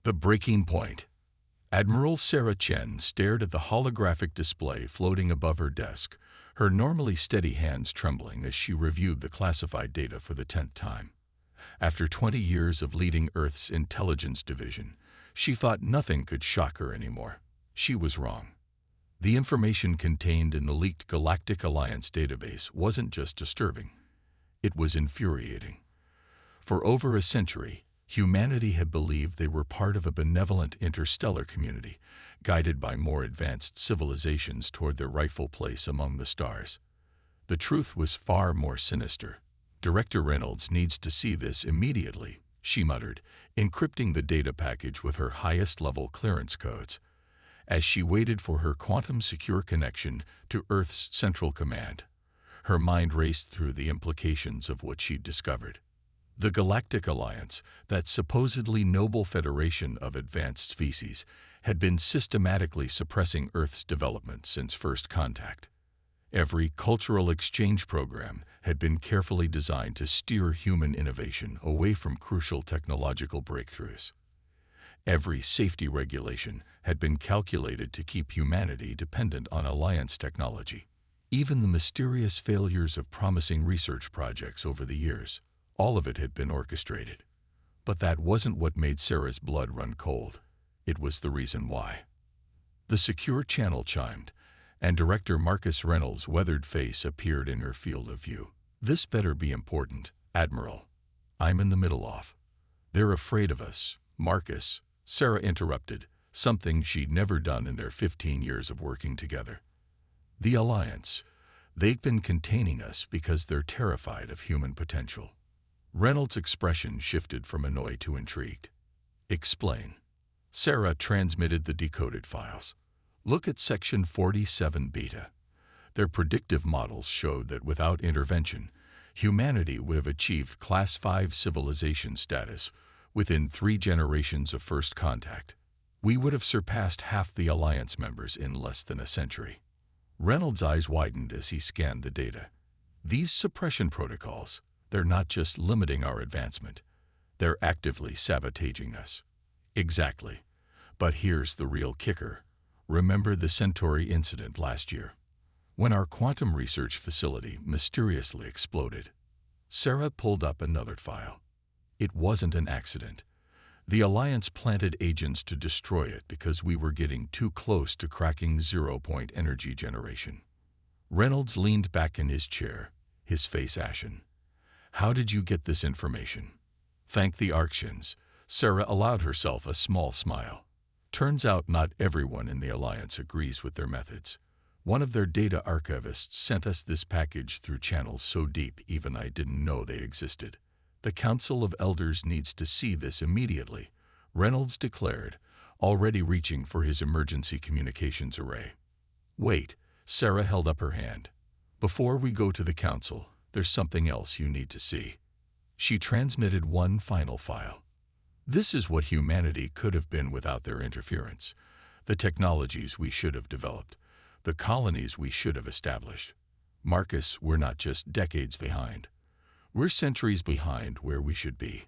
The breaking point. Admiral Sarah Chen stared at the holographic display floating above her desk, her normally steady hands trembling as she reviewed the classified data for the 10th time. After 20 years of leading Earth's intelligence division, she thought nothing could shock her anymore. She was wrong. The information contained in the leaked Galactic Alliance database wasn't just disturbing. It was infuriating. For over a century, humanity had believed they were part of a benevolent interstellar community, guided by more advanced civilizations toward their rightful place among the stars. The truth was far more sinister. Director Reynolds needs to see this immediately, she muttered, encrypting the data package with her highest-level clearance codes. As she waited for her quantum-secure connection to Earth's Central Command, her mind raced through the implications of what she'd discovered. The Galactic Alliance, that supposedly noble federation of advanced species, had been systematically suppressing Earth's development since first contact. Every cultural exchange program had been carefully designed to steer human innovation away from crucial technological breakthroughs. Every safety regulation had been calculated to keep humanity dependent on Alliance technology. Even the mysterious failures of promising research projects over the years, all of it had been orchestrated. But that wasn't what made Sarah's blood run cold. It was the reason why. The secure channel chimed, and Director Marcus Reynolds' weathered face appeared in her field of view. "This better be important, Admiral. I'm in the middle of." "They're afraid of us, Marcus," Sarah interrupted, something she'd never done in their 15 years of working together. "The Alliance. They've been containing us because they're terrified of human potential." Reynolds' expression shifted from annoyed to intrigued. "Explain." Sarah transmitted the decoded files. "Look at Section 47 Beta. Their predictive models showed that without intervention, humanity would have achieved Class 5 civilization status within 3 generations of first contact. We would have surpassed half the Alliance members in less than a century." Reynolds' eyes widened as he scanned the data. "These suppression protocols, they're not just limiting our advancement. They're actively sabotaging us." "Exactly. But here's the real kicker. Remember the Centauri incident last year, when our quantum research facility mysteriously exploded?" Sarah pulled up another file. "It wasn't an accident. The Alliance planted agents to destroy it because we were getting too close to cracking zero-point energy generation." Reynolds leaned back in his chair, his face ashen. "How did you get this information?" "Thank the Arctians." Sarah allowed herself a small smile. "Turns out not everyone in the Alliance agrees with their methods. One of their data archivists sent us this package through channels so deep even I didn't know they existed. The Council of Elders needs to see this immediately," Reynolds declared, already reaching for his emergency communications array. "Wait," Sarah held up her hand. "Before we go to the Council, there's something else you need to see." She transmitted one final file. "This is what humanity could have been without their interference. The technologies we should have developed. The colonies we should have established. Marcus, we're not just decades behind. We're centuries behind where we should be."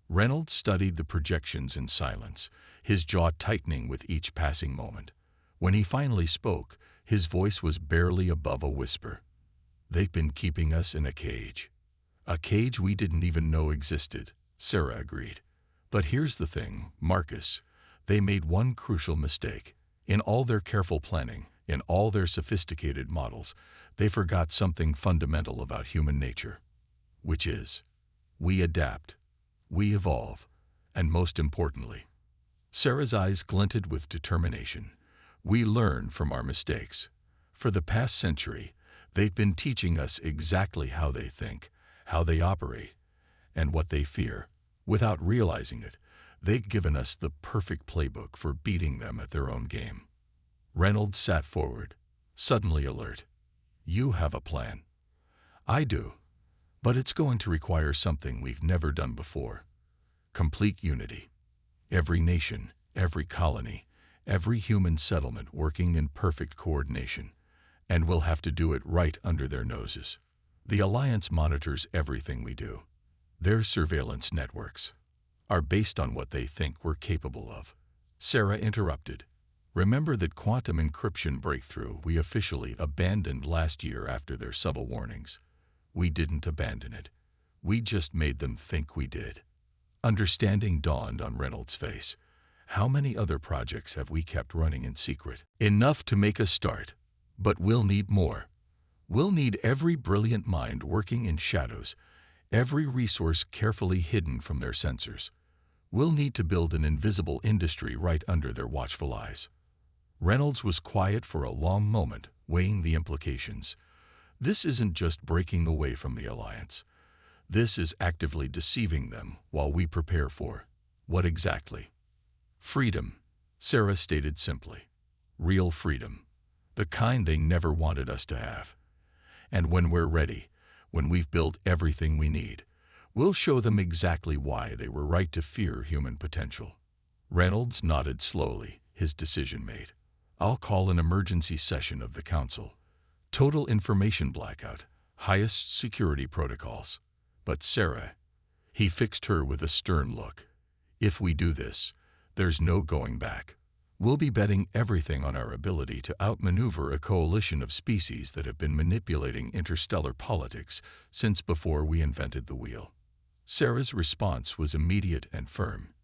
Reynolds studied the projections in silence, his jaw tightening with each passing moment. When he finally spoke, his voice was barely above a whisper. "They've been keeping us in a cage." "A cage we didn't even know existed," Sarah agreed. "But here's the thing, Marcus. They made one crucial mistake. In all their careful planning, in all their sophisticated models, they forgot something fundamental about human nature. Which is, we adapt, we evolve, and most importantly," Sarah's eyes glinted with determination, "we learn from our mistakes. For the past century, they've been teaching us exactly how they think, how they operate, and what they fear. Without realizing it, they've given us the perfect playbook for beating them at their own game." Reynolds sat forward, suddenly alert. "You have a plan." "I do. But it's going to require something we've never done before. Complete unity. Every nation, every colony, every human settlement working in perfect coordination. And we'll have to do it right under their noses. The Alliance monitors everything we do. Their surveillance networks. are based on what they think we're capable of. Sarah interrupted. Remember that quantum encryption breakthrough we officially abandoned last year after their subtle warnings? We didn't abandon it. We just made them think we did. Understanding dawned on Reynolds' face. How many other projects have we kept running in secret? Enough to make a start, but we'll need more. We'll need every brilliant mind working in shadows, every resource carefully hidden from their sensors. We'll need to build an invisible industry right under their watchful eyes. Reynolds was quiet for a long moment, weighing the implications. This isn't just breaking away from the alliance. This is actively deceiving them while we prepare for what exactly? Freedom, Sarah stated simply. Real freedom. The kind they never wanted us to have. And when we're ready, when we've built everything we need, we'll show them exactly why they were right to fear human potential. Reynolds nodded slowly, his decision made. I'll call an emergency session of the council. Total information blackout, highest security protocols. But Sarah, he fixed her with a stern look. If we do this, there's no going back. We'll be betting everything on our ability to outmaneuver a coalition of species that have been manipulating interstellar politics since before we invented the wheel. Sarah's response was immediate and firm.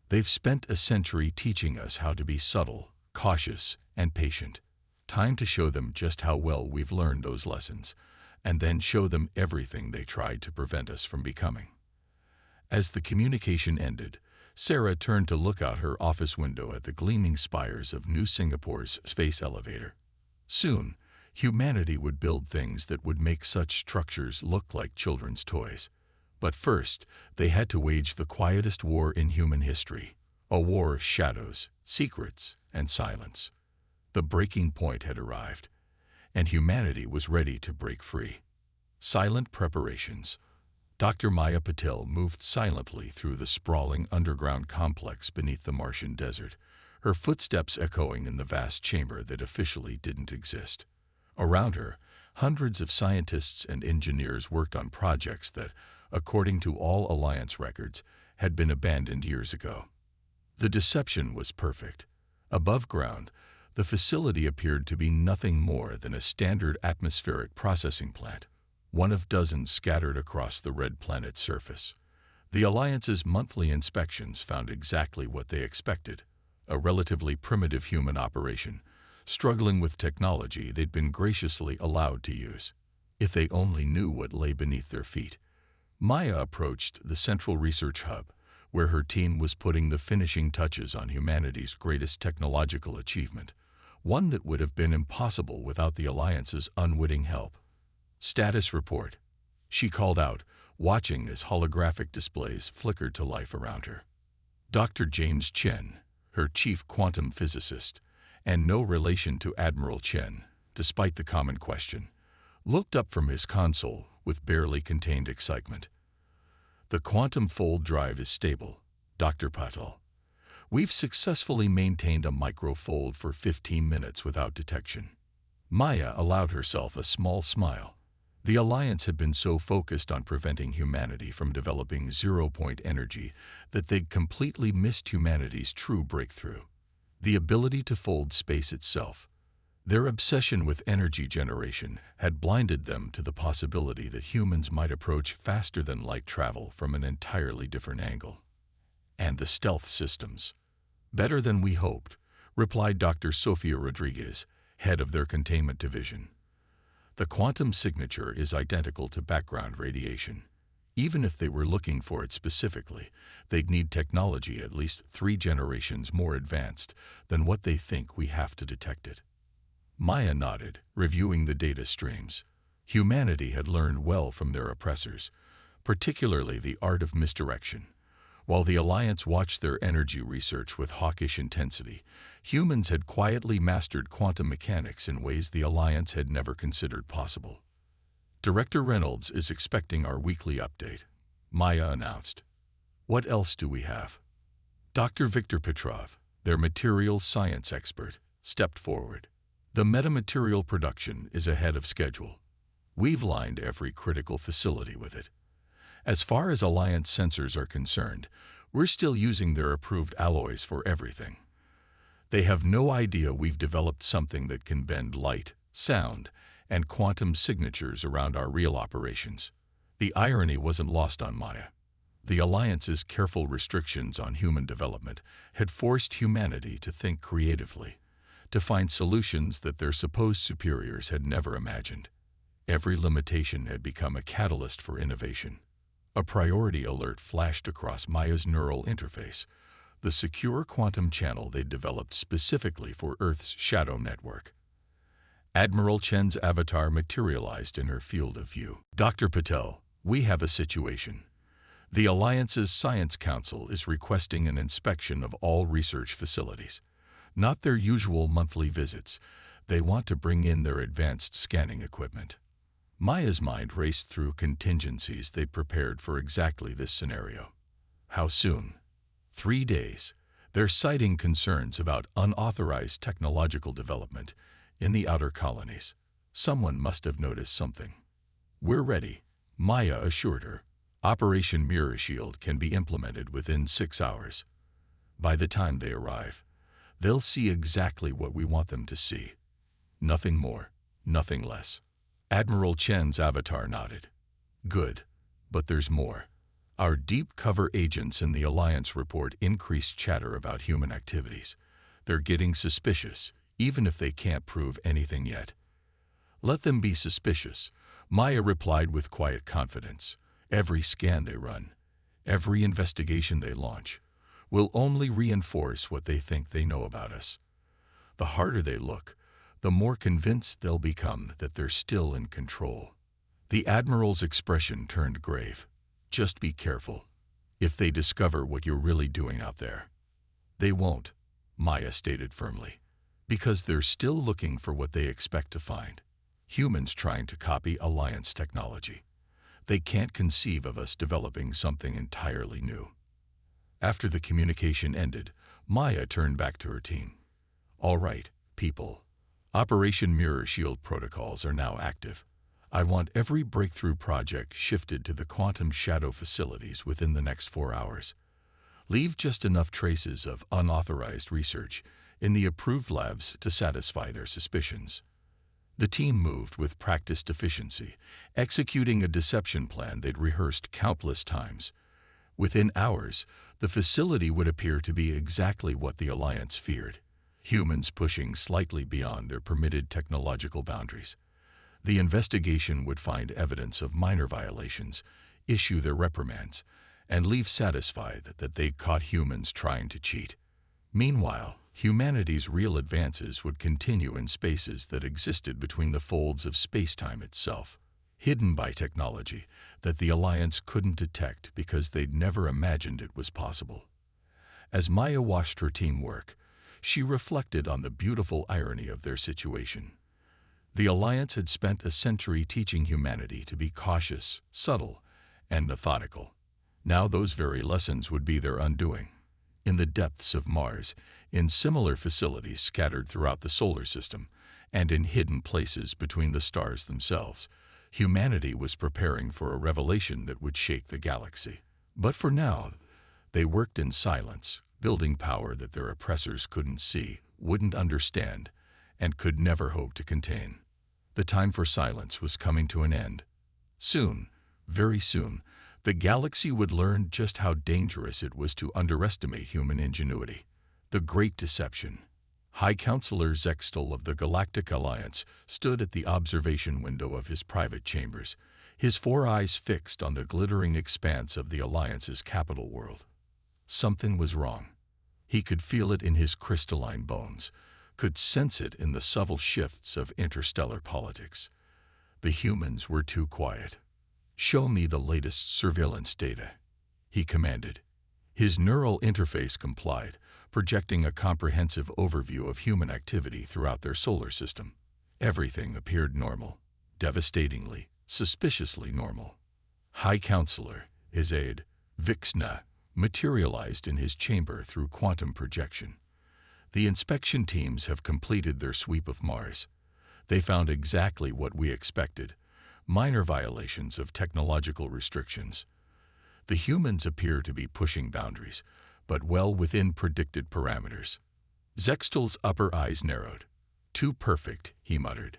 They've spent a century teaching us how to be subtle, cautious, and patient. Time to show them just how well we've learned those lessons, and then show them everything they tried to prevent us from becoming. As the communication ended, Sarah turned to look out her office window at the gleaming spires of New Singapore's space elevator. Soon, humanity would build things that would make such structures look like children's toys. But first, they had to wage the quietest war in human history, a war of shadows, secrets, and silence. The breaking point had arrived, and humanity was ready to break free. Silent preparations. Dr. Maya Patel moved silently through the sprawling underground complex beneath the Martian desert, her footsteps echoing in the vast chamber that officially didn't exist. Around her, hundreds of scientists and engineers worked on projects that, according to all Alliance records, had been abandoned years ago. The deception was perfect. Above ground, the facility appeared to be nothing more than a standard atmospheric processing plant, one of dozens scattered across the red planet's surface. The Alliance's monthly inspections found exactly what they expected, a relatively primitive human operation, struggling with technology they'd been graciously allowed to use. If they only knew what lay beneath their feet. Maya approached the central research hub, where her team was putting the finishing touches on humanity's greatest technological achievement, one that would have been impossible without the Alliance's unwitting help. Status report, she called out, watching as holographic displays flickered to life around her. Dr. James Chen, her chief quantum physicist, and no relation to Admiral Chen, despite the common question, looked up from his console with barely contained excitement. The quantum fold drive is stable, Dr. Patel. We've successfully maintained a microfold for 15 minutes without detection. Maya allowed herself a small smile. The Alliance had been so focused on preventing humanity from developing zero-point energy that they'd completely missed humanity's true breakthrough, the ability to fold space itself. Their obsession with energy generation had blinded them to the possibility that humans might approach faster than light travel from an entirely different angle. And the stealth systems. Better than we hoped, replied Dr. Sofia Rodriguez, head of their containment division. The quantum signature is identical to background radiation. Even if they were looking for it specifically, they'd need technology at least 3 generations more advanced than what they think we have to detect it. Maya nodded, reviewing the data streams. Humanity had learned well from their oppressors, particularly the art of misdirection. While the Alliance watched their energy research with hawkish intensity, humans had quietly mastered quantum mechanics in ways the Alliance had never considered possible. Director Reynolds is expecting our weekly update, Maya announced. What else do we have? Dr. Viktor Petrov, their materials science expert, stepped forward. The metamaterial production is ahead of schedule. We've lined every critical facility with it. As far as Alliance sensors are concerned, We're still using their approved alloys for everything. They have no idea we've developed something that can bend light, sound, and quantum signatures around our real operations. The irony wasn't lost on Maya. The Alliance's careful restrictions on human development had forced humanity to think creatively, to find solutions that their supposed superiors had never imagined. Every limitation had become a catalyst for innovation. A priority alert flashed across Maya's neural interface, the secure quantum channel they'd developed specifically for Earth's shadow network. Admiral Chen's avatar materialized in her field of view. "Dr. Patel, we have a situation. The Alliance's Science Council is requesting an inspection of all research facilities. Not their usual monthly visits. They want to bring in their advanced scanning equipment." Maya's mind raced through contingencies they'd prepared for exactly this scenario. How soon? 3 days. They're citing concerns about unauthorized technological development in the outer colonies. Someone must have noticed something. "We're ready," Maya assured her. "Operation Mirror Shield can be implemented within 6 hours. By the time they arrive, they'll see exactly what we want them to see. Nothing more, nothing less." Admiral Chen's avatar nodded. "Good, but there's more. Our deep cover agents in the Alliance report increased chatter about human activities. They're getting suspicious, even if they can't prove anything yet." "Let them be suspicious," Maya replied with quiet confidence. "Every scan they run, every investigation they launch, will only reinforce what they think they know about us. The harder they look, the more convinced they'll become that they're still in control." The Admiral's expression turned grave. "Just be careful. If they discover what you're really doing out there." "They won't," Maya stated firmly, "because they're still looking for what they expect to find. Humans trying to copy Alliance technology. They can't conceive of us developing something entirely new." After the communication ended, Maya turned back to her team. "All right, people. Operation Mirror Shield protocols are now active. I want every breakthrough project shifted to the quantum shadow facilities within the next 4 hours. Leave just enough traces of unauthorized research in the approved labs to satisfy their suspicions." The team moved with practiced efficiency, executing a deception plan they'd rehearsed countless times. Within hours, the facility would appear to be exactly what the Alliance feared: humans pushing slightly beyond their permitted technological boundaries. The investigation would find evidence of minor violations, issue their reprimands, and leave satisfied that they'd caught humans trying to cheat. Meanwhile, humanity's real advances would continue in spaces that existed between the folds of space-time itself, hidden by technology that the Alliance couldn't detect because they'd never imagined it was possible. As Maya watched her team work, she reflected on the beautiful irony of their situation. The Alliance had spent a century teaching humanity to be cautious, subtle, and methodical. Now those very lessons would be their undoing. In the depths of Mars, in similar facilities scattered throughout the solar system, and in hidden places between the stars themselves, humanity was preparing for a revelation that would shake the galaxy. But for now, they worked in silence, building power that their oppressors couldn't see, wouldn't understand, and could never hope to contain. The time for silence was coming to an end. Soon, very soon, the galaxy would learn just how dangerous it was to underestimate human ingenuity. The Great Deception. High Counselor Zextal of the Galactic Alliance stood at the observation window of his private chambers, his 4 eyes fixed on the glittering expanse of the Alliance's capital world. Something was wrong. He could feel it in his crystalline bones, could sense it in the subtle shifts of interstellar politics. The humans were too quiet. "Show me the latest surveillance data," he commanded. His neural interface complied, projecting a comprehensive overview of human activity throughout their solar system. Everything appeared normal, devastatingly, suspiciously normal. High Counselor, his aide, Vixna, materialized in his chamber through quantum projection. "The inspection teams have completed their sweep of Mars. They found exactly what we expected: minor violations of technological restrictions. The humans appear to be pushing boundaries, but well within predicted parameters. Zextal's upper eyes narrowed. "Too perfect," he muttered.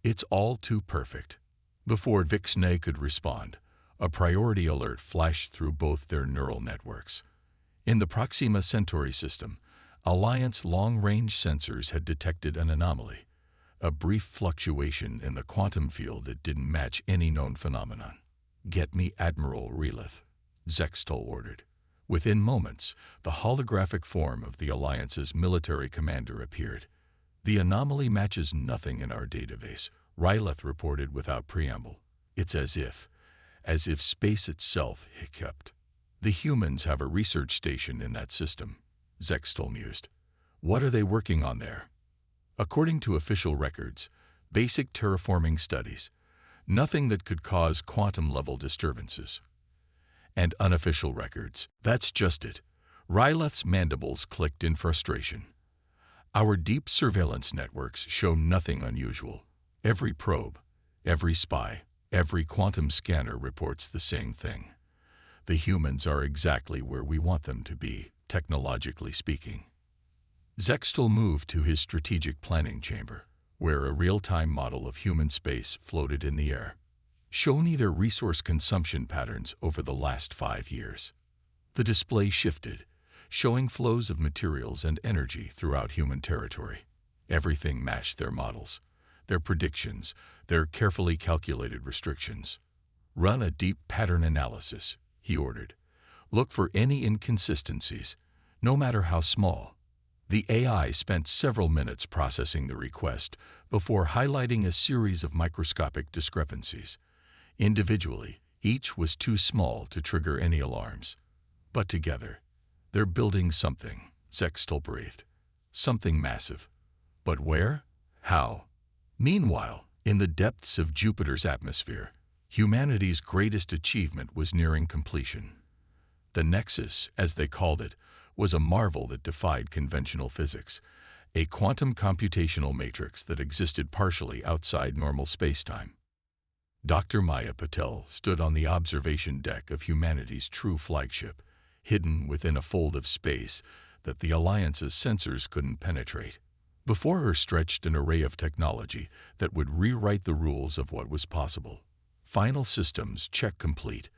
"It's all too perfect." Before Vixnay could respond, a priority alert flashed through both their neural networks. In the Proxima Centauri system, Alliance long-range sensors had detected an anomaly, a brief fluctuation in the quantum field that didn't match any known phenomenon. "Get me Admiral Relith," Zextal ordered. Within moments, the holographic form of the Alliance's military commander appeared. "The anomaly matches nothing in our database," Rylith reported without preamble. "It's as if space itself hiccuped." "The humans have a research station in that system," Zextal mused. "What are they working on there?" "According to official records, basic terraforming studies. Nothing that could cause quantum-level disturbances." "And unofficial records." "That's just it." Rylith's mandibles clicked in frustration. "Our deep surveillance networks show nothing unusual. Every probe, every spy, every quantum scanner reports the same thing. The humans are exactly where we want them to be, technologically speaking." Zextal moved to his strategic planning chamber, where a real-time model of human space floated in the air. "Show me their resource consumption patterns over the last 5 years." The display shifted, showing flows of materials and energy throughout human territory. Everything matched their models, their predictions, their carefully calculated restrictions. "Run a deep pattern analysis," he ordered. "Look for any inconsistencies, no matter how small." The AI spent several minutes processing the request before highlighting a series of microscopic discrepancies. Individually, each was too small to trigger any alarms. But together, "They're building something," Zextal breathed. "Something massive. But where? How?" Meanwhile, in the depths of Jupiter's atmosphere, humanity's greatest achievement was nearing completion. The Nexus, as they called it, was a marvel that defied conventional physics, a quantum computational matrix that existed partially outside normal spacetime. Dr. Maya Patel stood on the observation deck of humanity's true flagship, hidden within a fold of space that the Alliance's sensors couldn't penetrate. Before her stretched an array of technology that would rewrite the rules of what was possible. "Final systems check complete,"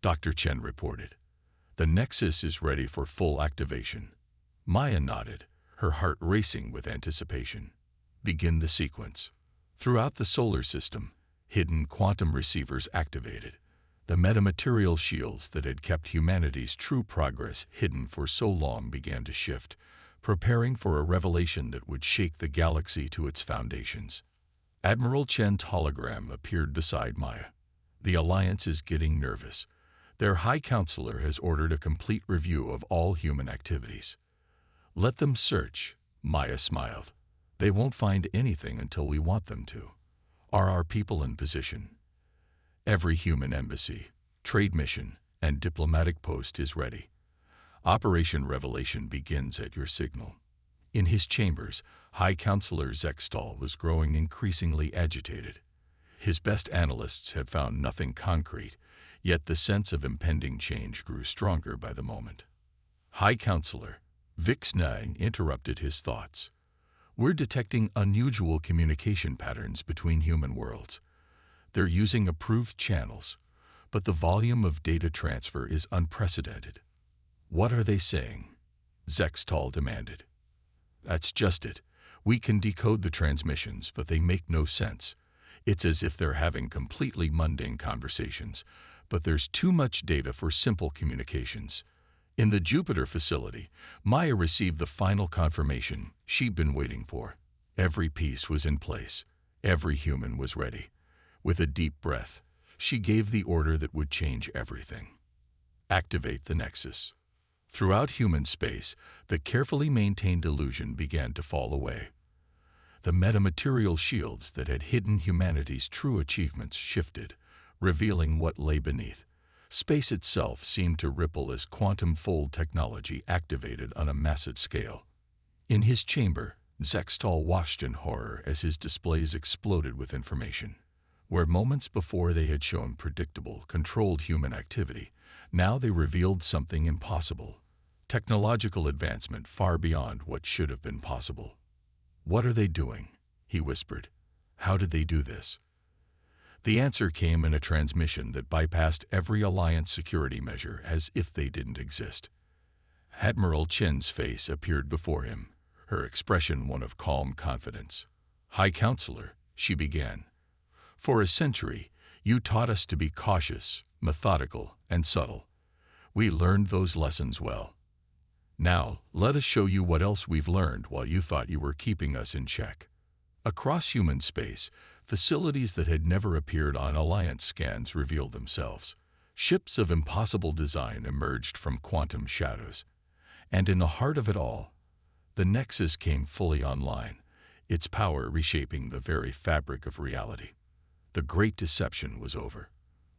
Dr. Chen reported. "The Nexus is ready for full activation." Maya nodded, her heart racing with anticipation. "Begin the sequence." Throughout the solar system, hidden quantum receivers activated. The metamaterial shields that had kept humanity's true progress hidden for so long began to shift, preparing for a revelation that would shake the galaxy to its foundations. Admiral Chen's hologram appeared beside Maya. "The Alliance is getting nervous. Their High Counselor has ordered a complete review of all human activities." "Let them search," Maya smiled. "They won't find anything until we want them to." "Are our people in position?" "Every human embassy, trade mission, and diplomatic post is ready. Operation Revelation begins at your signal." In his chambers, High Counselor Zextal was growing increasingly agitated. His best analysts had found nothing concrete, yet the sense of impending change grew stronger by the moment. "High Counselor," Vixnay interrupted his thoughts. "We're detecting unusual communication patterns between human worlds. They're using approved channels, but the volume of data transfer is unprecedented." "What are they saying?" Zextal demanded. "That's just it. We can decode the transmissions, but they make no sense. It's as if they're having completely mundane conversations, but there's too much data for simple communications." In the Jupiter facility, Maya received the final confirmation she'd been waiting for. Every piece was in place. Every human was ready. With a deep breath, she gave the order that would change everything. "Activate the Nexus." Throughout human space, the carefully maintained illusion began to fall away. The metamaterial shields that had hidden humanity's true achievements shifted, revealing what lay beneath. Space itself seemed to ripple as quantum-fold technology activated on a massive scale. In his chamber, Zextal watched in horror as his displays exploded with information. Where moments before they had shown predictable, controlled human activity, Now they revealed something impossible. Technological advancement far beyond what should have been possible. "What are they doing?" he whispered. "How did they do this?" The answer came in a transmission that bypassed every Alliance security measure as if they didn't exist. Admiral Chen's face appeared before him, her expression one of calm confidence. "High Counselor," she began, "for a century, you taught us to be cautious, methodical, and subtle. We learned those lessons well. Now, let us show you what else we've learned while you thought you were keeping us in check." Across human space, facilities that had never appeared on Alliance scans revealed themselves. Ships of impossible design emerged from quantum shadows. And in the heart of it all, the Nexus came fully online, its power reshaping the very fabric of reality. The great deception was over.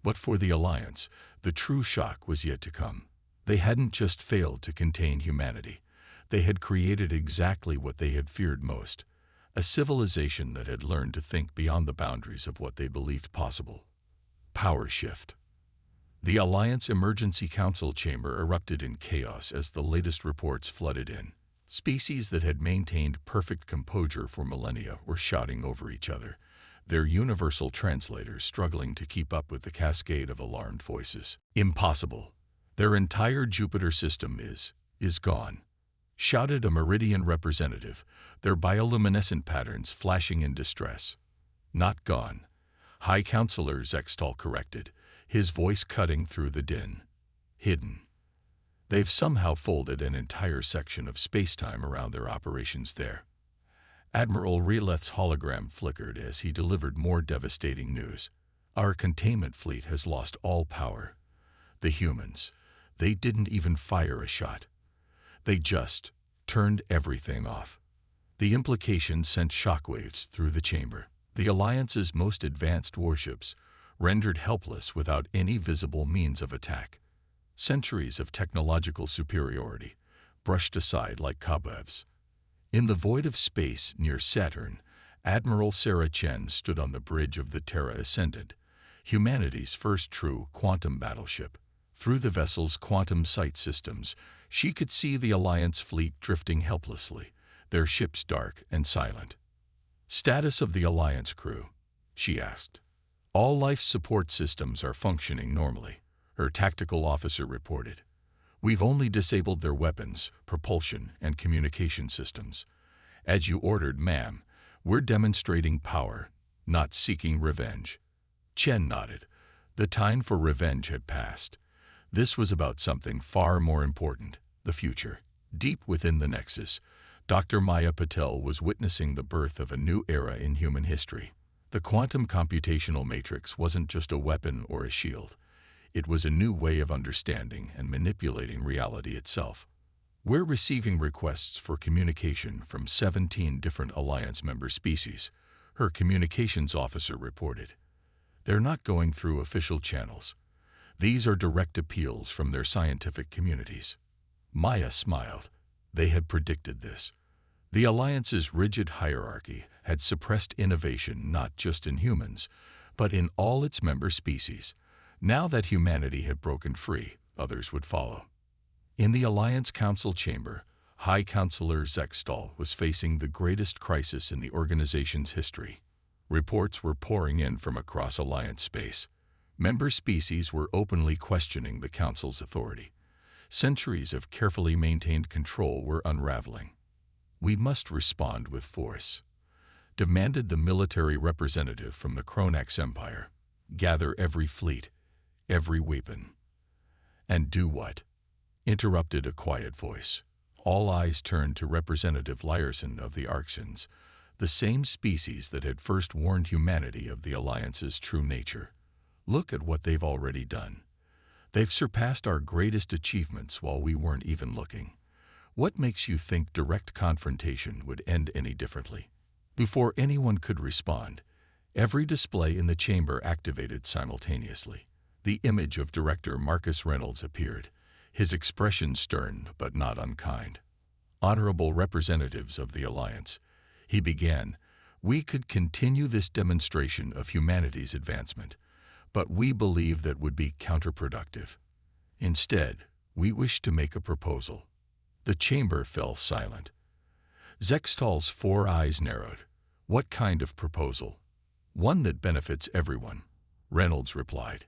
But for the Alliance, the true shock was yet to come. They hadn't just failed to contain humanity. They had created exactly what they had feared most. A civilization that had learned to think beyond the boundaries of what they believed possible. Power shift. The Alliance Emergency Council chamber erupted in chaos as the latest reports flooded in. Species that had maintained perfect composure for millennia were shouting over each other, their universal translators struggling to keep up with the cascade of alarmed voices. "Impossible. Their entire Jupiter system is gone," shouted a Meridian representative, their bioluminescent patterns flashing in distress. "Not gone," High Counselor Zextal corrected, his voice cutting through the din. "Hidden. They've somehow folded an entire section of space-time around their operations there." Admiral Releth's hologram flickered as he delivered more devastating news. "Our containment fleet has lost all power. The humans, they didn't even fire a shot. They just turned everything off." The implication sent shockwaves through the chamber. The Alliance's most advanced warships, rendered helpless without any visible means of attack. Centuries of technological superiority, brushed aside like cobwebs. In the void of space near Saturn, Admiral Sarah Chen stood on the bridge of the Terra Ascendant, humanity's first true quantum battleship. Through the vessel's quantum sight systems, she could see the Alliance fleet drifting helplessly, their ships dark and silent. "Status of the Alliance crew?" she asked. "All life support systems are functioning normally," her tactical officer reported. "We've only disabled their weapons, propulsion, and communication systems. As you ordered, ma'am, we're demonstrating power, not seeking revenge." Chen nodded. The time for revenge had passed. This was about something far more important, the future. Deep within the Nexus, Dr. Maya Patel was witnessing the birth of a new era in human history. The quantum computational matrix wasn't just a weapon or a shield. It was a new way of understanding and manipulating reality itself. "We're receiving requests for communication from 17 different Alliance member species," her communications officer reported. "They're not going through official channels. These are direct appeals from their scientific communities." Maya smiled. They had predicted this. The Alliance's rigid hierarchy had suppressed innovation not just in humans, but in all its member species. Now that humanity had broken free, others would follow. In the Alliance Council chamber, High Counselor Zextal was facing the greatest crisis in the organization's history. Reports were pouring in from across Alliance space. Member species were openly questioning the Council's authority. Centuries of carefully maintained control were unraveling. "We must respond with force," demanded the military representative from the Kronax Empire. "Gather every fleet, every weapon." "And do what?" interrupted a quiet voice. All eyes turned to Representative Lyerson of the Arxians, the same species that had first warned humanity of the Alliance's true nature. "Look at what they've already done. They've surpassed our greatest achievements while we weren't even looking. What makes you think direct confrontation would end any differently?" Before anyone could respond, every display in the chamber activated simultaneously. The image of Director Marcus Reynolds appeared, his expression stern but not unkind. "Honorable representatives of the Alliance," he began, "we could continue this demonstration of humanity's advancement, but we believe that would be counterproductive. Instead, we wish to make a proposal." The chamber fell silent. Zextal's 4 eyes narrowed. "What kind of proposal?" "One that benefits everyone," Reynolds replied.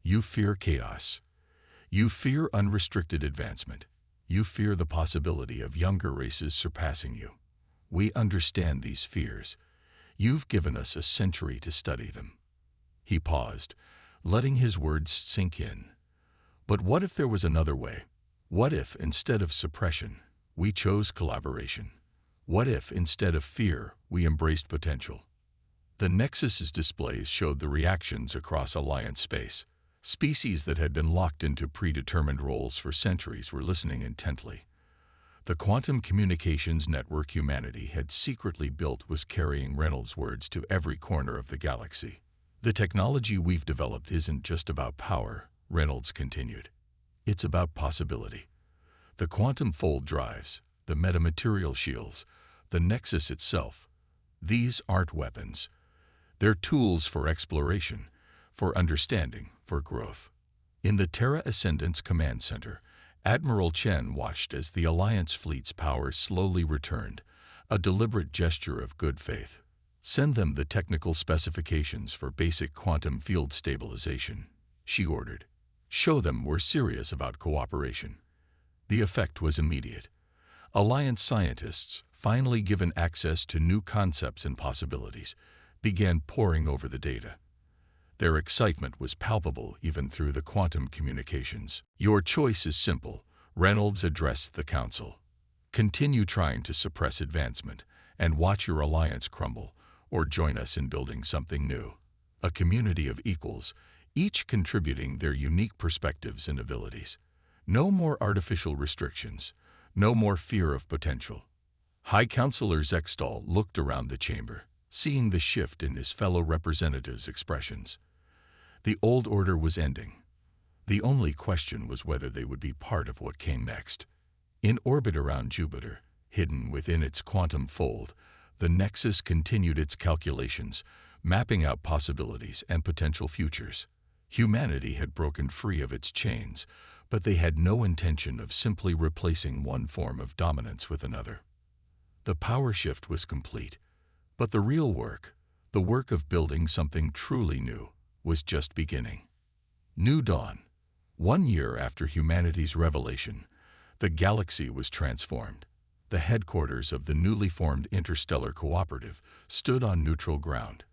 "You fear chaos. You fear unrestricted advancement. You fear the possibility of younger races surpassing you. We understand these fears. You've given us a century to study them." He paused, letting his words sink in. "But what if there was another way? What if, instead of suppression, we chose collaboration? What if, instead of fear, we embraced potential?" The Nexus's displays showed the reactions across Alliance space. Species that had been locked into predetermined roles for centuries were listening intently. The quantum communications network humanity had secretly built was carrying Reynolds' words to every corner of the galaxy. "The technology we've developed isn't just about power," Reynolds continued. "It's about possibility. The quantum fold drives, the metamaterial shields, the Nexus itself. These aren't weapons. They're tools for exploration, for understanding, for growth." In the Terra Ascendant's command center, Admiral Chen watched as the Alliance fleet's power slowly returned, a deliberate gesture of good faith. "Send them the technical specifications for basic quantum field stabilization," she ordered. "Show them we're serious about cooperation." The effect was immediate. Alliance scientists, finally given access to new concepts and possibilities, began poring over the data. Their excitement was palpable even through the quantum communications. "Your choice is simple," Reynolds addressed the Council. "Continue trying to suppress advancement and watch your alliance crumble, or join us in building something new. A community of equals, each contributing their unique perspectives and abilities. No more artificial restrictions, no more fear of potential." High Counselor Zextal looked around the chamber, seeing the shift in his fellow representatives' expressions. The old order was ending. The only question was whether they would be part of what came next. In orbit around Jupiter, hidden within its quantum fold, the Nexus continued its calculations, mapping out possibilities and potential futures. Humanity had broken free of its chains, but they had no intention of simply replacing one form of dominance with another. The power shift was complete, but the real work, the work of building something truly new, was just beginning. New Dawn. 1 year after humanity's revelation, the galaxy was transformed. The headquarters of the newly formed Interstellar Cooperative stood on neutral ground.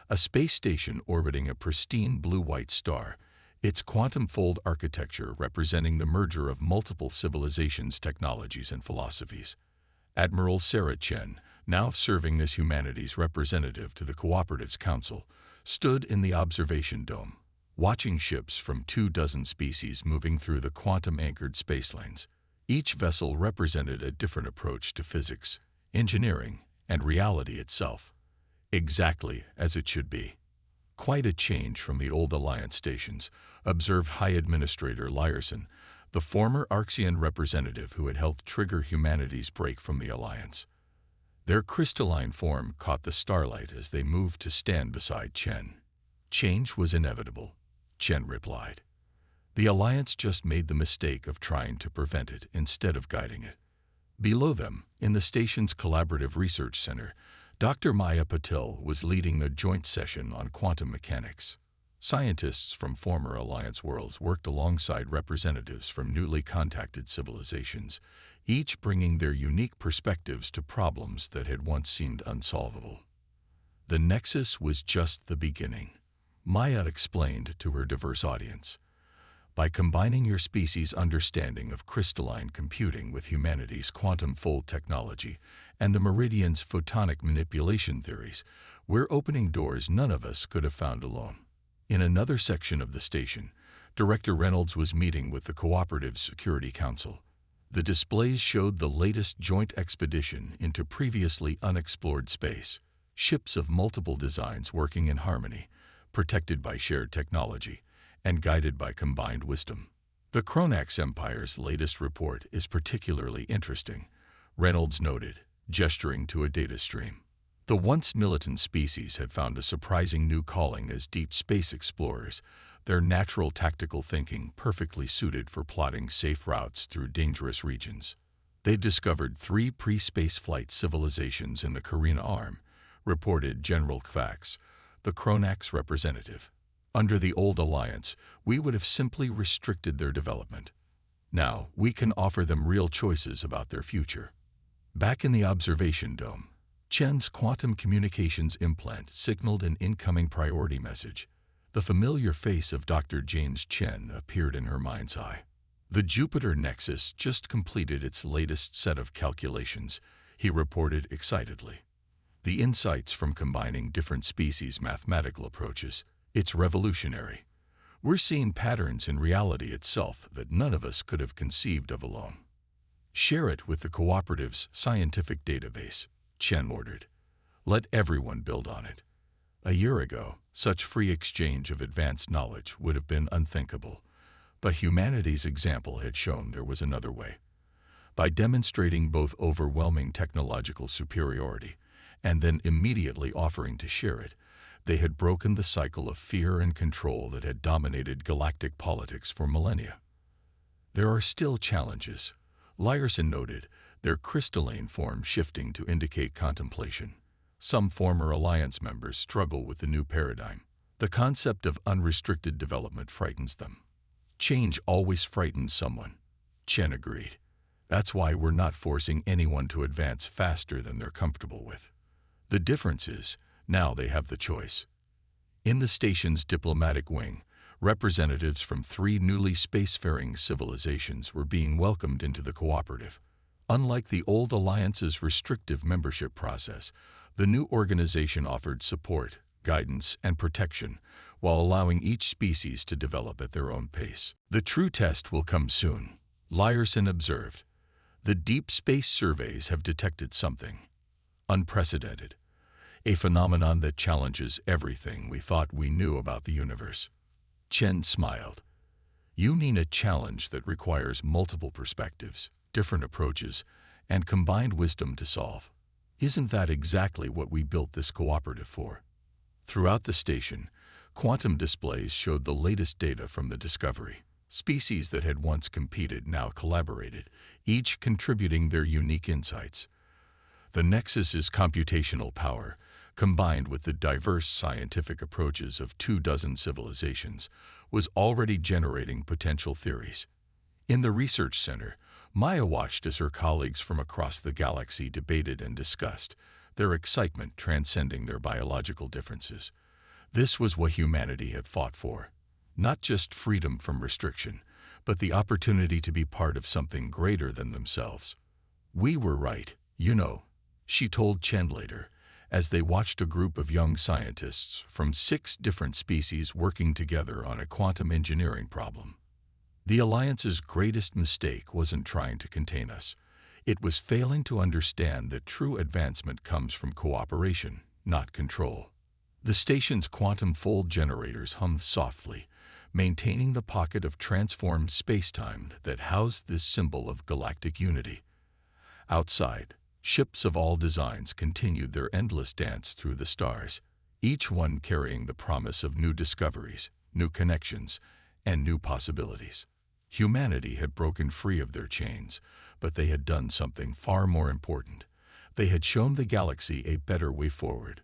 A space station orbiting a pristine blue-white star, its quantum fold architecture representing the merger of multiple civilizations, technologies, and philosophies. Admiral Sarah Chen, now serving as humanity's representative to the Cooperative's Council, stood in the observation dome, watching ships from 24 species moving through the quantum-anchored space lanes. Each vessel represented a different approach to physics, engineering, and reality itself. Exactly as it should be. "Quite a change from the old Alliance stations," observed High Administrator Lyerson, the former Arxian representative who had helped trigger humanity's break from the Alliance. Their crystalline form caught the starlight as they moved to stand beside Chen. "Change was inevitable," Chen replied. "The Alliance just made the mistake of trying to prevent it instead of guiding it." Below them, in the station's Collaborative Research Center, Dr. Maya Patel was leading a joint session on quantum mechanics. Scientists from former Alliance worlds worked alongside representatives from newly contacted civilizations, each bringing their unique perspectives to problems that had once seemed unsolvable. The Nexus was just the beginning, Maya explained to her diverse audience. "By combining your species' understanding of crystalline computing with humanity's quantum fold technology and the Meridian's photonic manipulation theories, we're opening doors none of us could have found alone." In another section of the station, Director Reynolds was meeting with the Cooperative Security Council. The displays showed the latest joint expedition into previously unexplored space, ships of multiple designs working in harmony, protected by shared technology, and guided by combined wisdom. "The Kronax Empire's latest report is particularly interesting," Reynolds noted, gesturing to a data stream. The once militant species had found a surprising new calling as deep space explorers, their natural tactical thinking perfectly suited for plotting safe routes through dangerous regions. They discovered 3 pre-spaceflight civilizations in the Korean Arm, reported General Kvax, the Kronax representative. Under the old alliance, we would have simply restricted their development. Now, we can offer them real choices about their future. Back in the observation dome, Chen's quantum communications implant signaled an incoming priority message. The familiar face of Dr. James Chen appeared in her mind's eye. The Jupiter Nexus just completed its latest set of calculations, he reported excitedly. The insights from combining different species' mathematical approaches, it's revolutionary. We're seeing patterns in reality itself that none of us could have conceived of alone. Share it with the cooperative's scientific database, Chen ordered. Let everyone build on it. A year ago, such free exchange of advanced knowledge would have been unthinkable, but humanity's example had shown there was another way. By demonstrating both overwhelming technological superiority and then immediately offering to share it, they had broken the cycle of fear and control that had dominated galactic politics for millennia. There are still challenges, Lyerson noted, their crystalline form shifting to indicate contemplation. Some former alliance members struggle with the new paradigm. The concept of unrestricted development frightens them. Change always frightens someone, Chen agreed. That's why we're not forcing anyone to advance faster than they're comfortable with. The difference is, now they have the choice. In the station's diplomatic wing, representatives from 3 newly spacefaring civilizations were being welcomed into the cooperative. Unlike the old alliance's restrictive membership process, the new organization offered support, guidance, and protection, while allowing each species to develop at their own pace. The true test will come soon, Lyerson observed. The deep space surveys have detected something unprecedented, a phenomenon that challenges everything we thought we knew about the universe. Chen smiled. You mean a challenge that requires multiple perspectives, different approaches, and combined wisdom to solve. Isn't that exactly what we built this cooperative for? Throughout the station, quantum displays showed the latest data from the discovery. Species that had once competed now collaborated, each contributing their unique insights. The nexus is computational power, combined with the diverse scientific approaches of 24 civilizations, was already generating potential theories. In the research center, Maya watched as her colleagues from across the galaxy debated and discussed, their excitement transcending their biological differences. This was what humanity had fought for. Not just freedom from restriction, but the opportunity to be part of something greater than themselves. We were right, you know, she told Chen later, as they watched a group of young scientists from 6 different species working together on a quantum engineering problem. The Alliance's greatest mistake wasn't trying to contain us. It was failing to understand that true advancement comes from cooperation, not control. The station's quantum fold generators hummed softly, maintaining the pocket of transformed spacetime that housed this symbol of galactic unity. Outside, ships of all designs continued their endless dance through the stars, each one carrying the promise of new discoveries, new connections, and new possibilities. Humanity had broken free of their chains, but they had done something far more important. They had shown the galaxy a better way forward,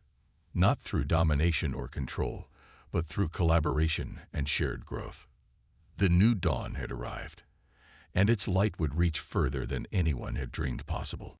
not through domination or control, but through collaboration and shared growth. The new dawn had arrived, and its light would reach further than anyone had dreamed possible.